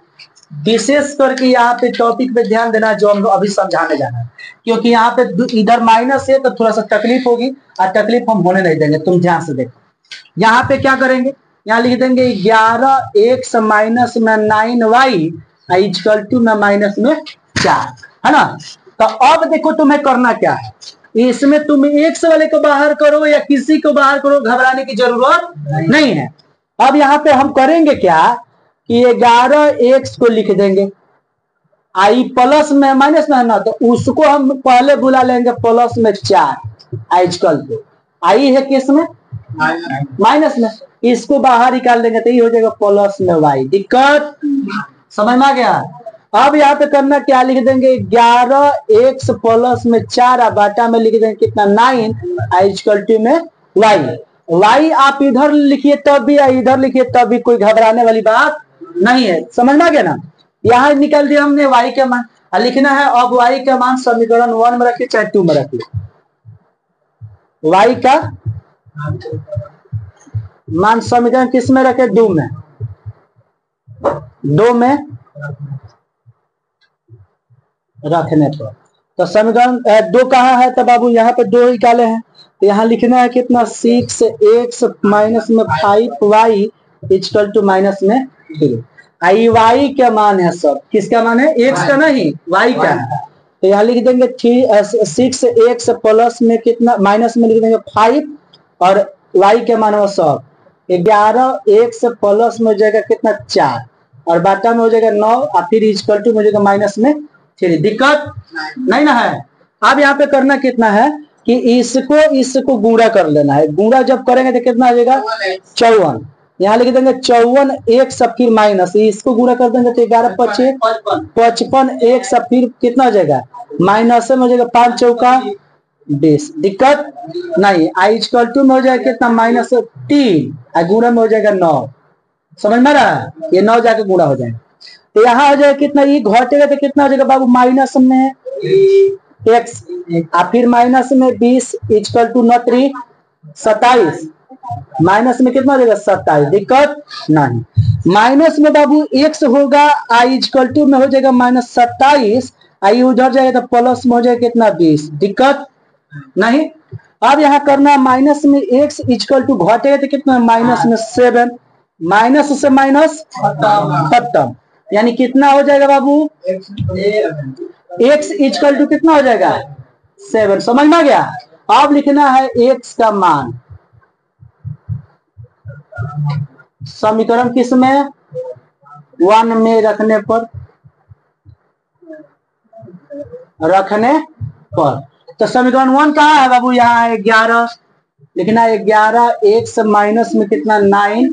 विशेष करके यहाँ पे टॉपिक पे ध्यान देना जो हम अभी समझाने जाना है, क्योंकि यहाँ पे इधर माइनस है तो थोड़ा सा तकलीफ होगी और तकलीफ हम होने नहीं देंगे। तुम ध्यान से देखो, यहाँ पे क्या करेंगे, यहाँ लिख देंगे 11x माइनस में 9y इक्वल टू में माइनस में 4, है ना। तो अब देखो तुम्हें करना क्या है, इसमें तुम x वाले को बाहर करो या किसी को बाहर करो, घबराने की जरूरत नहीं है। अब यहाँ पे हम करेंगे क्या कि 11x को लिख देंगे, आई प्लस में माइनस में है ना, तो उसको हम पहले बुला लेंगे प्लस में 4 इक्वल टू, आई है किस में, माइनस में, इसको बाहर निकाल देंगे तो ये हो जाएगा प्लस में y। दिक्कत समझ में आ गया। अब यहाँ पे करना क्या, लिख देंगे 11x प्लस में 4 बाटा में लिख देंगे कितना 9 इक्वल टू में y आप इधर लिखिए तब भी या इधर लिखिए तब भी, कोई घबराने वाली बात नहीं है, समझ में आ गया ना। यहाँ निकाल दिया हमने y के मान, लिखना है अब y का मान समीकरण 1 में रखिए चाहे 2 में रखिए, y का मान समीकरण किस में रखे, 2 में, 2 में रखने पर। तो समीकरण 2 कहाँ है, तो बाबू यहाँ पे 2 निकाले हैं, तो यहाँ लिखना है कितना 6x माइनस में 5y इक्वल टू माइनस में 3। आई y का मान है, सब किसका मान है, x का नहीं y का है। तो यहाँ लिख देंगे 6x प्लस में कितना माइनस में लिख देंगे 5 और y के मान है सब 11x प्लस में हो जाएगा कितना 4 और बाटा में हो जाएगा 9 और फिर इक्वल टू हो जाएगा माइनस में 3। दिक्कत नहीं ना है, अब यहाँ पे करना कितना है कि इसको गुणा कर लेना है। गुणा जब करेंगे तो कितना आ जाएगा 54। यहाँ लिख देंगे 54 एक सब फिर माइनस, इसको गुणा कर देंगे तो 11 25 55 एक सब फिर कितना हो जाएगा माइनस में हो जाएगा 5 चौका 20। दिक्कत नहीं। आई इक्वल टू में हो जाएगा कितना -3 गुणा में हो जाएगा 9। समझ में रहा है, ये 9 जाके गुणा हो जाएगा। तो यहाँ हो जाएगा कितना, ये घटेगा तो कितना हो जाएगा बाबू माइनस में x फिर माइनस में 20 इक्वल टू 9 3 27 माइनस में कितना हो जाएगा 27। दिक्कत नहीं। माइनस में बाबू x होगा आई इक्वल टू में हो जाएगा -27, आई उधर जाएगा तो प्लस में हो जाएगा कितना 20। दिक्कत नहीं। अब यहाँ करना माइनस में x इक्वल टू घटेगा तो कितना माइनस में 7, माइनस से माइनस खत्म, यानी कितना हो जाएगा बाबू x इक्वल टू कितना हो जाएगा 7। समझ में आ गया। अब लिखना है x का मान। समीकरण किस में 1 में रखने पर तो समीकरण 1 कहाँ है बाबू, यहाँ है 11। लिखना है 11 x माइनस में कितना 9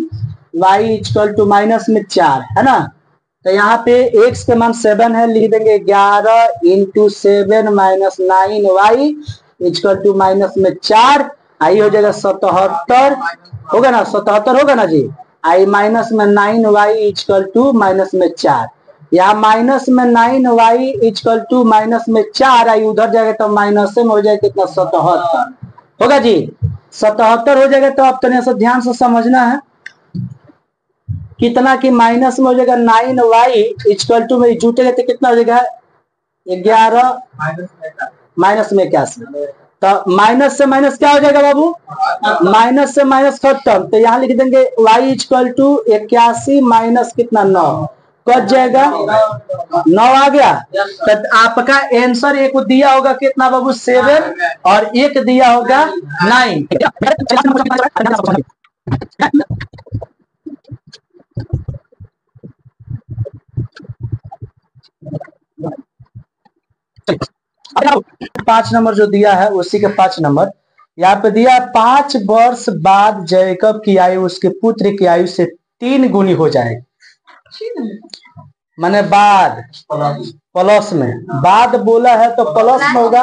y इक्वल टू माइनस में 4 है ना। तो यहाँ पे x के मान 7 है, लिख देंगे 11 into 7 minus 9 y equal to minus में 4, आई हो जाएगा 77 होगा ना, 77 होगा ना जी। आई माइनस में 9 y इक्वल टू माइनस में 4, यहाँ माइनस में 9 y इक्वल टू माइनस में 4, आई उधर जाएगा तो माइनस में हो जाएगा कितना 77 होगा जी। 77 हो जाएगा। तो अब तनिक से ध्यान से समझना है कितना की माइनस में हो जाएगा 9y इक्वल टू में जुटेगा तो कितना हो जाएगा 11 माइनस में 81। तो माइनस से माइनस क्या हो जाएगा बाबू, माइनस से माइनस खत्म। तो यहाँ लिख देंगे y इक्वल टू 81 माइनस कितना 9 कट जाएगा 9 आ गया। तो आपका आंसर एक दिया होगा कितना बाबू 7 और एक दिया होगा 9। 5 नंबर जो दिया है उसी के 5 नंबर यहाँ पे दिया 5 वर्ष बाद जैकब की आयु उसके पुत्र की आयु से 3 गुनी हो जाएगी। माने बाद प्लस में, बाद बोला है तो प्लस में होगा,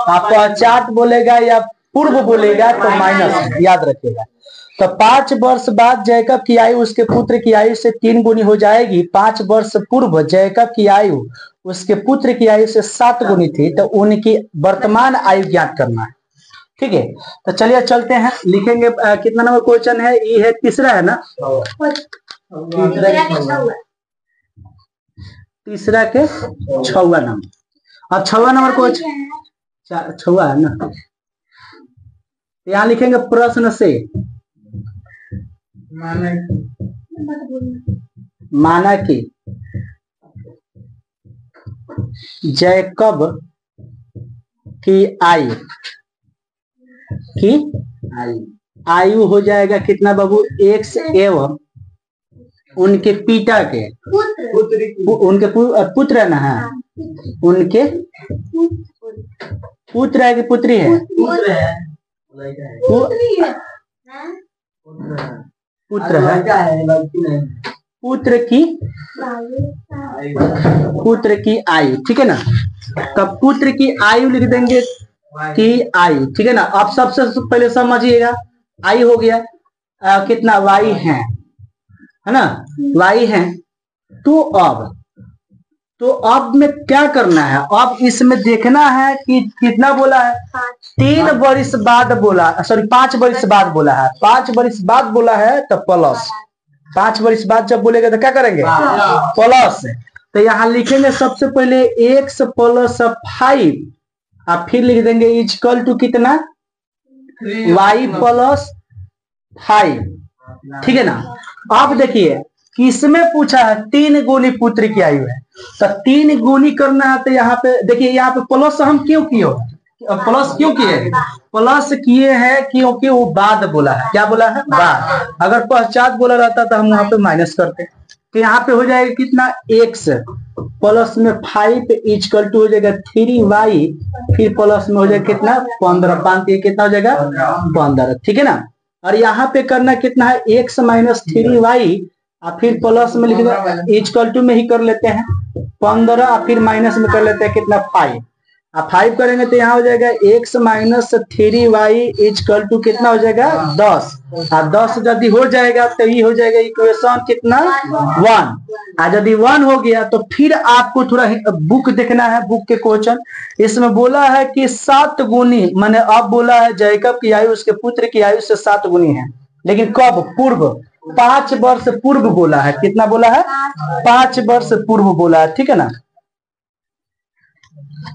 आप पश्चात बोलेगा या पूर्व बोलेगा तो माइनस, याद रखिएगा। तो 5 वर्ष बाद जैकब की आयु उसके पुत्र की आयु से 3 गुनी हो जाएगी। 5 वर्ष पूर्व जैकब की आयु उसके पुत्र की आयु से 7 गुनी थी, तो उनकी वर्तमान आयु ज्ञात करना है। ठीक है, तो चलिए चलते हैं, लिखेंगे। कितना नंबर क्वेश्चन है, ये है तीसरा है ना, तीसरा के 6वां नंबर। अब 6वां नंबर क्वेश्चन 6वां है ना, यहाँ लिखेंगे प्रश्न से माना कि जैकब की आयु हो जाएगा कितना बाबू x एवं उनके पिता के उनके पुत्र है ना, है उनके पुत्र है कि पुत्री है, पुत्र है, पुत्र की आयु। ठीक है ना, तब पुत्र की आयु लिख देंगे की आयु। ठीक है ना। अब सबसे पहले समझिएगा, आयु हो गया कितना y है ना, y है। तो अब में क्या करना है, अब इसमें देखना है कि कितना बोला है 3 वर्ष बाद बोला, सॉरी 5 वर्ष बाद बोला है, 5 वर्ष बाद बोला है तो प्लस, 5 वर्ष बाद जब बोलेगा तो क्या करेंगे प्लस। तो यहाँ लिखेंगे सबसे पहले x प्लस 5 और फिर लिख देंगे इक्वल टू कितना y प्लस 5। ठीक है ना। अब देखिए किसमें पूछा है 3 गुनी पुत्र की आयु है, तो 3 गुनी करना है। तो यहाँ पे देखिए, यहाँ पे प्लस हम क्यों किए, प्लस क्यों किए, प्लस किए हैं क्योंकि वो बाद बोला है। क्या बोला है बाद, अगर पश्चात बोला रहता तो हम वहां पे माइनस करते। तो यहाँ पे हो जाएगा कितना x प्लस में 5 इक्वल टू हो जाएगा 3y, फिर प्लस में हो जाएगा कितना 15, 5 ये कितना हो जाएगा 15, ठीक है ना। और यहाँ पे करना कितना है x माइनस 3y, और फिर प्लस में लिख दो इक्वल टू में ही कर लेते हैं 15, और फिर माइनस में कर लेते हैं कितना 5, अब 5 करेंगे तो यहाँ हो जाएगा x minus 3y equal to कितना हो जाएगा 10, और 10 यदि हो जाएगा तो ये हो जाएगा इक्वेशन कितना 1, और यदि 1 हो गया तो फिर आपको थोड़ा बुक देखना है, बुक के क्वेश्चन। इसमें बोला है कि 7 गुनी, मैंने अब बोला है जैकब की आयु उसके पुत्र की आयु से 7 गुनी है, लेकिन कब? पूर्व, 5 वर्ष पूर्व बोला है। कितना बोला है? 5 वर्ष पूर्व बोला है, ठीक है ना,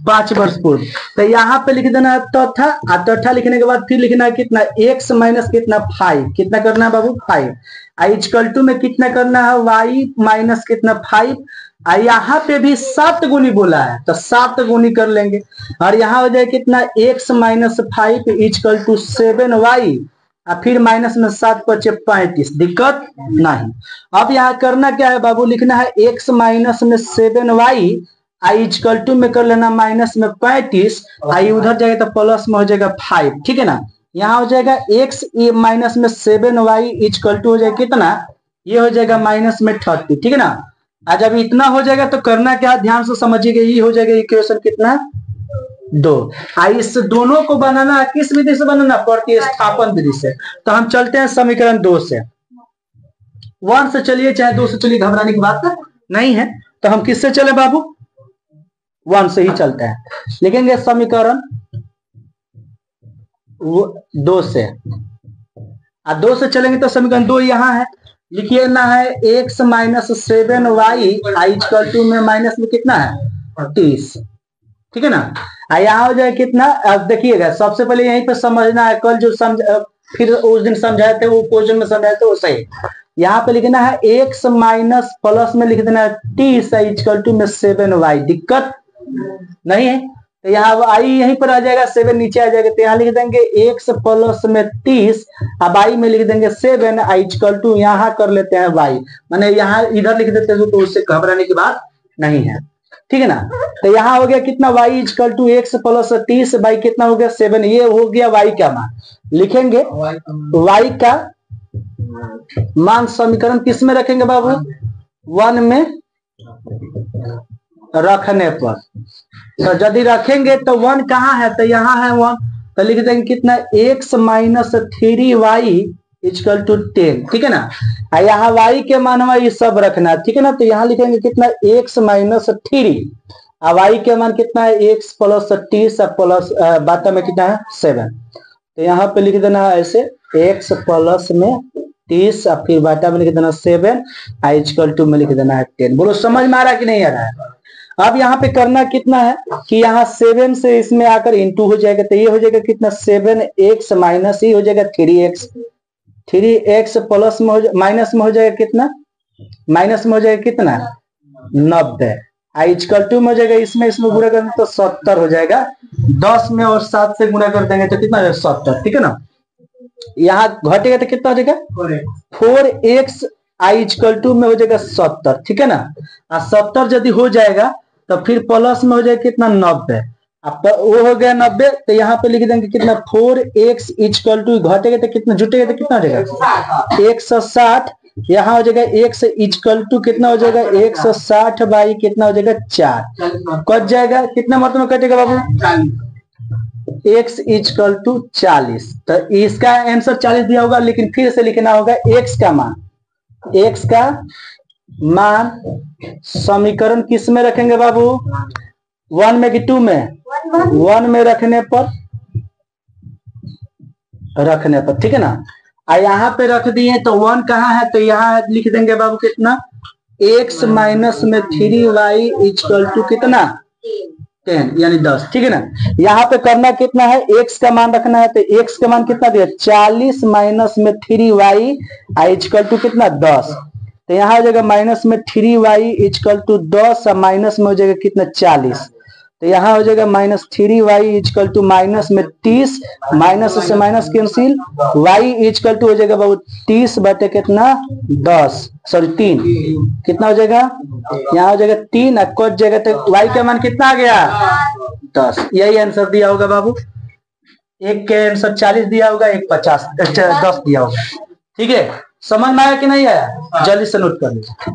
5 वर्ष पूर्व। तो यहाँ पे लिख देना है तथा, और तथा लिखने के बाद फिर लिखना है कितना x माइनस कितना 5, कितना करना है बाबू 5, इक्वल टू में कितना करना है y माइनस कितना 5, और यहाँ पे भी 7 गुनी बोला है तो 7 गुनी कर लेंगे, और यहाँ हो जाए कितना x minus 5 equal to 7y, और फिर माइनस में 7 × 5 = 35, दिक्कत नहीं। अब यहाँ करना क्या है बाबू, लिखना है x माइनस में 7y इक्वल टू में कर लेना माइनस में 35, आई उधर जाएगा तो प्लस में हो जाएगा 5, ठीक है ना। यहाँ हो जाएगा x माइनस में 7y इक्वल टू हो जाएगा कितना, ये हो जाएगा माइनस में 30, ठीक है ना। आज जब इतना हो जाएगा तो करना क्या, ध्यान से समझिएगा, ये हो जाएगा इक्वेशन कितना 2। इस दोनों को बनाना है किस विधि से बनाना, प्रतिस्थापन विधि से। तो हम चलते हैं समीकरण 2 से, 1 से चलिए चाहे 2 से चलिए, घबराने की बात नहीं है। तो हम किससे चले बाबू, 1 से ही चलते हैं। लिखेंगे समीकरण 2 से, 2 से चलेंगे तो समीकरण 2 यहाँ है, लिखिए ना है x minus 7y equal to में माइनस में कितना है 30, ठीक है ना। यहाँ हो जाए कितना, अब देखिएगा सबसे पहले यहीं पे समझना है, कल जो फिर उस दिन समझाए थे वो क्वेश्चन में समझाए थे वो सही। यहाँ पे लिखना है x माइनस प्लस में लिख देना है 30 इक्वल टू में 7y, दिक्कत नहीं है। तो यहाँ आई यहीं पर आ जाएगा, 7 नीचे आ जाएगा, तो यहाँ लिख देंगे x प्लस में 30, अब आई में लिख देंगे 7 इक्वल टू यहाँ कर लेते हैं y, माने यहाँ इधर लिख देते हैं तो उससे घबराने की बात नहीं है, ठीक है ना। तो यहाँ हो गया कितना y equal to x plus 30 by कितना हो गया 7, ये हो गया y का मान। लिखेंगे y का मान समीकरण किस में रखेंगे बाबू, 1 में रखने पर। तो यदि रखेंगे तो 1 कहाँ है, तो यहाँ है 1, तो लिख देंगे कितना x minus 3y equal to 10, ठीक है ना। यहाँ y के मान में ये सब रखना है, ठीक है ना। तो यहाँ लिखेंगे कितना x माइनस 3, अब y के मान कितना है x प्लस 30 प्लस बाटा में कितना है 7, तो यहाँ पे लिख देना है ऐसे x प्लस में 30 और फिर बाटा में लिख देना 7 इक्वल टू में लिख देना है 10। बोलो समझ में आ रहा कि नहीं आ रहा है। अब यहाँ पे करना कितना है कि यहाँ 7 से इसमें आकर इंटू हो जाएगा, तो ये हो जाएगा कितना 7x माइनस ही हो जाएगा 3x प्लस में हो माइनस में हो जाएगा कितना, माइनस में हो जाएगा कितना 90, इक्वल टू में हो जाएगा इसमें गुणा करेंगे तो 70 हो जाएगा, 10 में और 7 से गुणा कर देंगे तो कितना हो जाएगा 70, ठीक है ना। यहाँ घटेगा तो कितना हो जाएगा 4x इक्वल टू में हो जाएगा 70, ठीक है ना। 70 यदि हो जाएगा तो फिर प्लस में हो जाएगा कितना 90, अब वो हो गया 90, तो यहाँ पे लिख देंगे कितना 4x इक्वल टू घटेगा तो कितना जुटेगा तो कितना हो जाएगा 160, यहाँ हो जाएगा x इक्वल टू कितना हो जाएगा 160 बाई कितना हो जाएगा 4, कट जाएगा कितना मतलब में कटेगा बाबू x इक्वल टू 40। तो इसका आंसर 40 दिया होगा, लेकिन फिर से लिखना होगा x का मान समीकरण किस में रखेंगे बाबू, 1 में कि 2 में, 1 में रखने पर, ठीक है ना। यहाँ पे रख दिए तो 1 कहाँ है, तो यहाँ लिख देंगे बाबू कितना x माइनस में 3y इक्वल टू कितना 10 यानी 10, ठीक है ना। यहाँ पे करना कितना है x का मान रखना है, तो x का मान कितना दिया 40 माइनस में 3y इक्वल टू कितना 10, तो यहाँ हो जाएगा माइनस में 3y इक्वल टू 10 और माइनस में हो जाएगा कितना 40, तो यहाँ हो जाएगा -3y इजकल टू माइनस में 30, माइनस से minus cancel, y equal to हो जाएगा बाबू 30 बटे कितना 10 सॉरी 3, कितना हो जाएगा यहाँ हो जाएगा 3 कट जाएगा तो y का मान कितना आ गया 10। यही आंसर दिया होगा बाबू। एक के आंसर 40 दिया होगा, एक 50 10 दिया होगा। ठीक है, समझ में आया कि नहीं आया? जल्दी से नोट कर लीजिए।